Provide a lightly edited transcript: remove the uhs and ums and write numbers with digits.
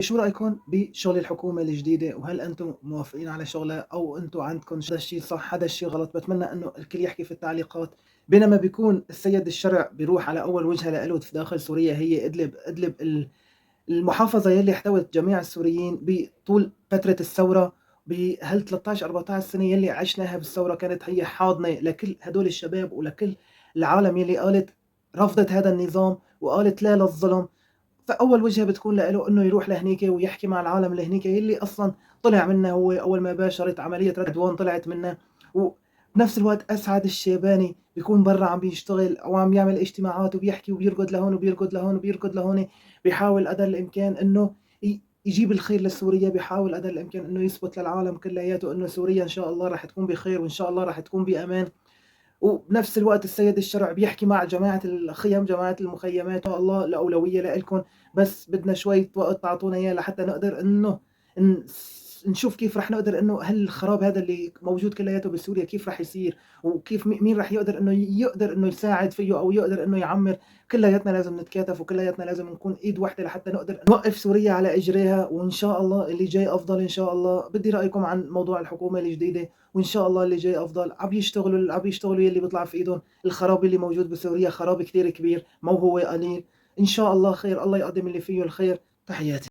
شو رأيكم بشغل الحكومة الجديدة، وهل أنتم موافقين على شغلها أو أنتم عندكم هذا الشيء صح هذا الشيء غلط؟ باتمنى إنه الكل يحكي في التعليقات، بينما بيكون السيد الشرع بيروح على أول وجهة لإله في داخل سوريا هي إدلب المحافظة يلّي احتوت جميع السوريين بطول فترة الثورة بهال 13 14 سنة يلّي عشناها بالثورة، كانت هي حاضنة لكل هدول الشباب ولكل العالم يلّي قالت رفضت هذا النظام وقالت لا للظلم. فأول وجهة بتكون لإله إنه يروح لهنيك ويحكي مع العالم اللي هنيك يلّي أصلًا طلع منّا هو أول ما باشرت عملية عدوان طلعت منّا، وبنفس الوقت أسعد الشيباني بيكون برّا عم بيشتغل أو عم يعمل اجتماعات وبيحكي وبيركض لهون وبيركض لهون وبيركض لهون، بيحاول قدر الإمكان إنه يجيب الخير لسوريا، بيحاول قدر الإمكان إنه يثبت للعالم كلّياته إنه سوريا إن شاء الله راح تكون بخير وإن شاء الله راح تكون بأمان. وبنفس الوقت السيد الشرع بيحكي مع جماعة الخيم، جماعة المخيمات، "يا الله الأولوية لإلكم، بس بدنا شوية وقت تعطونا إياه لحتى نقدر إنه نشوف كيف رح نقدر إنه هالخراب هذا اللي موجود كلّياته بسوريا كيف رح يصير، وكيف مين رح يقدر إنه يقدر إنه يساعد فيه أو يقدر إنه يعمّر." كلّياتنا لازم نتكاتف وكلّياتنا لازم نكون إيد واحدة لحتى نقدر نوقّف سوريا على إجريها، وإن شاء الله اللي جاي أفضل إن شاء الله. بدي رأيكم عن موضوع الحكومة الجديدة، وإن شاء الله اللي جاي أفضل. عم بيشتغلوا يلّي بيطلع في إيدهم، الخراب اللي موجود بسوريا خراب كتير كبير، مو هو قليل. إن شاء الله خير، الله يقدّم اللي فيه الخير. تحياتي.